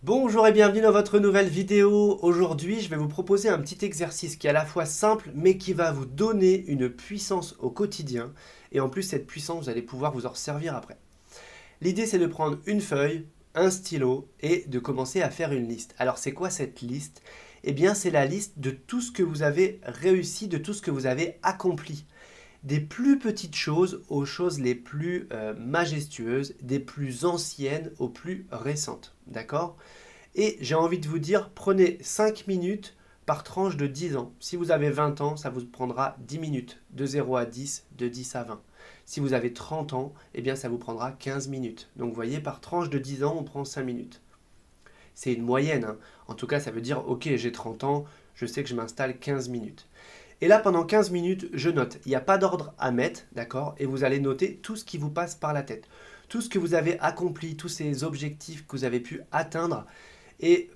Bonjour et bienvenue dans votre nouvelle vidéo. Aujourd'hui, je vais vous proposer un petit exercice qui est à la fois simple, mais qui va vous donner une puissance au quotidien. Et en plus, cette puissance, vous allez pouvoir vous en servir après. L'idée, c'est de prendre une feuille, un stylo et de commencer à faire une liste. Alors, c'est quoi cette liste? Eh bien, c'est la liste de tout ce que vous avez réussi, de tout ce que vous avez accompli. Des plus petites choses aux choses les plus majestueuses, des plus anciennes aux plus récentes. D'accord? Et j'ai envie de vous dire, prenez 5 minutes par tranche de 10 ans. Si vous avez 20 ans, ça vous prendra 10 minutes, de 0 à 10, de 10 à 20. Si vous avez 30 ans, eh bien ça vous prendra 15 minutes. Donc vous voyez, par tranche de 10 ans, on prend 5 minutes. C'est une moyenne, hein. En tout cas, ça veut dire, ok, j'ai 30 ans, je sais que je m'installe 15 minutes. Et là, pendant 15 minutes, je note. Il n'y a pas d'ordre à mettre, d'accord? Et vous allez noter tout ce qui vous passe par la tête. Tout ce que vous avez accompli, tous ces objectifs que vous avez pu atteindre. Et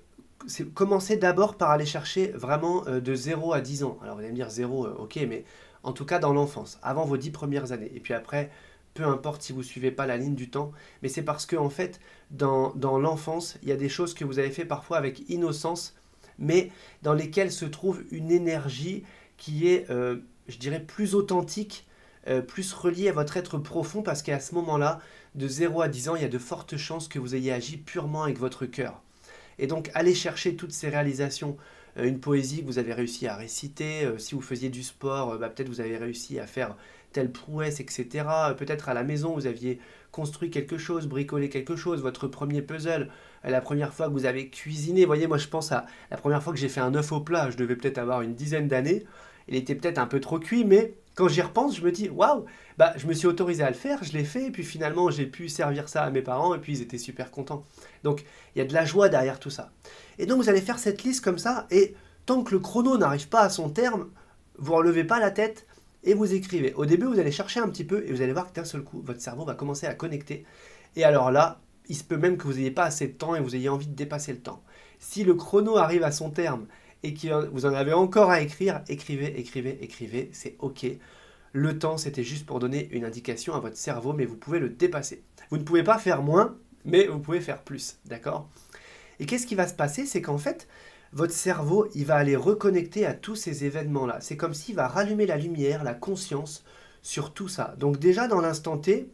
commencez d'abord par aller chercher vraiment de 0 à 10 ans. Alors vous allez me dire 0, ok, mais en tout cas dans l'enfance, avant vos 10 premières années. Et puis après, peu importe si vous ne suivez pas la ligne du temps, mais c'est parce que en fait, dans l'enfance, il y a des choses que vous avez fait parfois avec innocence, mais dans lesquelles se trouve une énergie qui est, je dirais, plus authentique, plus reliée à votre être profond, parce qu'à ce moment-là, de 0 à 10 ans, il y a de fortes chances que vous ayez agi purement avec votre cœur. Et donc, allez chercher toutes ces réalisations. Une poésie que vous avez réussi à réciter, si vous faisiez du sport, peut-être vous avez réussi à faire telle prouesse, etc. Peut-être à la maison, vous aviez construit quelque chose, bricolé quelque chose, votre premier puzzle, la première fois que vous avez cuisiné. Vous voyez, moi je pense à la première fois que j'ai fait un œuf au plat, je devais peut-être avoir une dizaine d'années. Il était peut-être un peu trop cuit, mais quand j'y repense, je me dis, waouh, bah, je me suis autorisé à le faire, je l'ai fait, et puis finalement j'ai pu servir ça à mes parents, et puis ils étaient super contents. Donc il y a de la joie derrière tout ça. Et donc vous allez faire cette liste comme ça, et tant que le chrono n'arrive pas à son terme, vous ne relevez pas la tête et vous écrivez. Au début, vous allez chercher un petit peu, et vous allez voir que d'un seul coup, votre cerveau va commencer à connecter. Et alors là, il se peut même que vous n'ayez pas assez de temps et vous ayez envie de dépasser le temps. Si le chrono arrive à son terme et que vous en avez encore à écrire, écrivez, écrivez, écrivez, c'est ok. Le temps, c'était juste pour donner une indication à votre cerveau, mais vous pouvez le dépasser. Vous ne pouvez pas faire moins, mais vous pouvez faire plus, d'accord? Et qu'est-ce qui va se passer? C'est qu'en fait, votre cerveau, il va aller reconnecter à tous ces événements-là. C'est comme s'il va rallumer la lumière, la conscience sur tout ça. Donc déjà, dans l'instant T,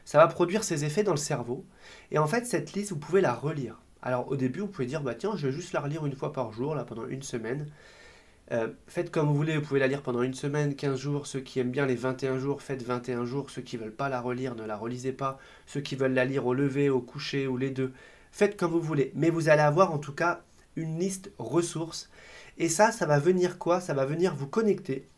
ça va produire ses effets dans le cerveau. Et en fait, cette liste, vous pouvez la relire. Alors au début, vous pouvez dire, bah tiens, je vais juste la relire une fois par jour, là, pendant une semaine. Faites comme vous voulez, vous pouvez la lire pendant une semaine, 15 jours. Ceux qui aiment bien les 21 jours, faites 21 jours. Ceux qui ne veulent pas la relire, ne la relisez pas. Ceux qui veulent la lire au lever, au coucher ou les deux, faites comme vous voulez. Mais vous allez avoir en tout cas une liste ressources. Et ça va venir quoi? Ça va venir vous connecter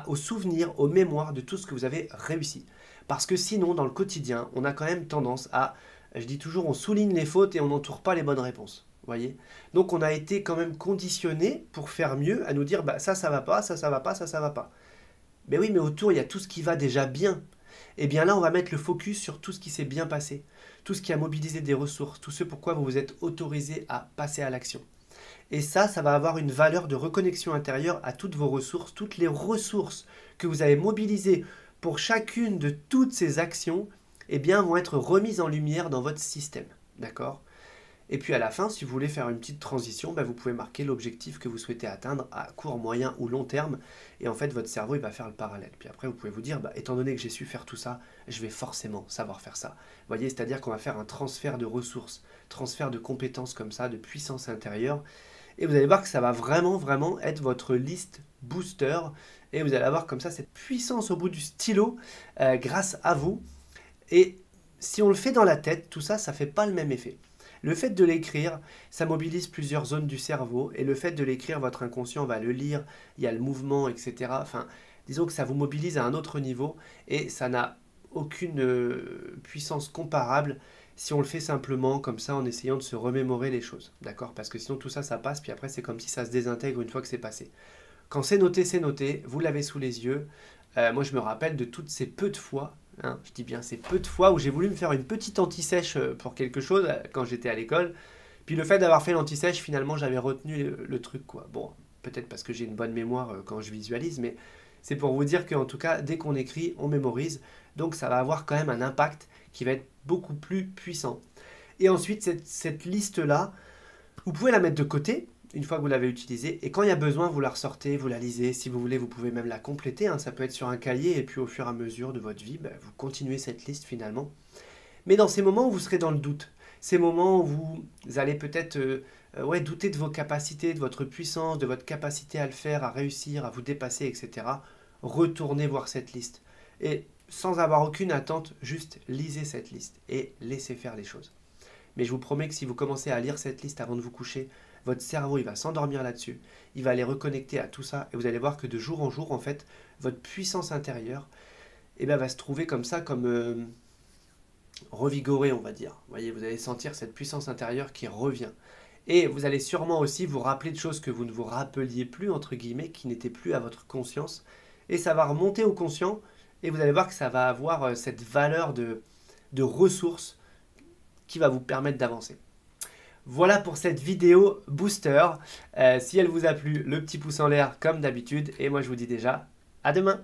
aux souvenirs, aux mémoires de tout ce que vous avez réussi. Parce que sinon, dans le quotidien, on a quand même tendance à, je dis toujours, on souligne les fautes et on n'entoure pas les bonnes réponses. Voyez. Donc on a été quand même conditionné pour faire mieux, à nous dire bah ça va pas, ça va pas, ça va pas. Mais oui, mais autour il y a tout ce qui va déjà bien. Et bien là on va mettre le focus sur tout ce qui s'est bien passé, tout ce qui a mobilisé des ressources, tout ce pourquoi vous vous êtes autorisé à passer à l'action. Et ça va avoir une valeur de reconnexion intérieure à toutes vos ressources, toutes les ressources que vous avez mobilisées pour chacune de toutes ces actions, eh bien vont être remises en lumière dans votre système. D'accord? Et puis à la fin, si vous voulez faire une petite transition, bah, vous pouvez marquer l'objectif que vous souhaitez atteindre à court, moyen ou long terme. Et en fait, votre cerveau, il va faire le parallèle. Puis après, vous pouvez vous dire, bah, étant donné que j'ai su faire tout ça, je vais forcément savoir faire ça. Vous voyez, c'est-à-dire qu'on va faire un transfert de ressources, transfert de compétences comme ça, de puissance intérieure. Et vous allez voir que ça va vraiment, vraiment être votre liste booster. Et vous allez avoir comme ça cette puissance au bout du stylo grâce à vous. Et si on le fait dans la tête, tout ça, ça ne fait pas le même effet. Le fait de l'écrire, ça mobilise plusieurs zones du cerveau, et le fait de l'écrire, votre inconscient va le lire, il y a le mouvement, etc. Enfin, disons que ça vous mobilise à un autre niveau, et ça n'a aucune puissance comparable si on le fait simplement comme ça en essayant de se remémorer les choses. D'accord? Parce que sinon tout ça, ça passe, puis après c'est comme si ça se désintègre une fois que c'est passé. Quand c'est noté, vous l'avez sous les yeux. Moi je me rappelle de toutes ces peu de fois, hein, je dis bien ces peu de fois où j'ai voulu me faire une petite anti-sèche pour quelque chose quand j'étais à l'école. Puis le fait d'avoir fait l'anti-sèche, finalement j'avais retenu le truc quoi. Bon, peut-être parce que j'ai une bonne mémoire quand je visualise, mais c'est pour vous dire qu'en tout cas, dès qu'on écrit, on mémorise. Donc ça va avoir quand même un impact qui va être beaucoup plus puissant. Et ensuite, cette liste-là, Vous pouvez la mettre de côté une fois que vous l'avez utilisée et quand il y a besoin, vous la ressortez, vous la lisez. Si vous voulez, vous pouvez même la compléter, hein. Ça peut être sur un cahier et puis au fur et à mesure de votre vie, vous continuez cette liste finalement. Mais dans ces moments où vous serez dans le doute, ces moments où vous allez peut-être douter de vos capacités, de votre puissance, de votre capacité à le faire, à réussir, à vous dépasser, etc., retournez voir cette liste. Et sans avoir aucune attente, juste lisez cette liste et laissez faire les choses. Mais je vous promets que si vous commencez à lire cette liste avant de vous coucher, votre cerveau il va s'endormir là-dessus, il va aller reconnecter à tout ça et vous allez voir que de jour en jour, en fait, votre puissance intérieure va se trouver comme ça, comme revigorée, on va dire. Vous voyez, vous allez sentir cette puissance intérieure qui revient. Et vous allez sûrement aussi vous rappeler de choses que vous ne vous rappeliez plus, entre guillemets, qui n'étaient plus à votre conscience. Et ça va remonter au conscient et vous allez voir que ça va avoir cette valeur de ressources qui va vous permettre d'avancer. Voilà pour cette vidéo booster. Si elle vous a plu, le petit pouce en l'air comme d'habitude. Et moi je vous dis déjà à demain.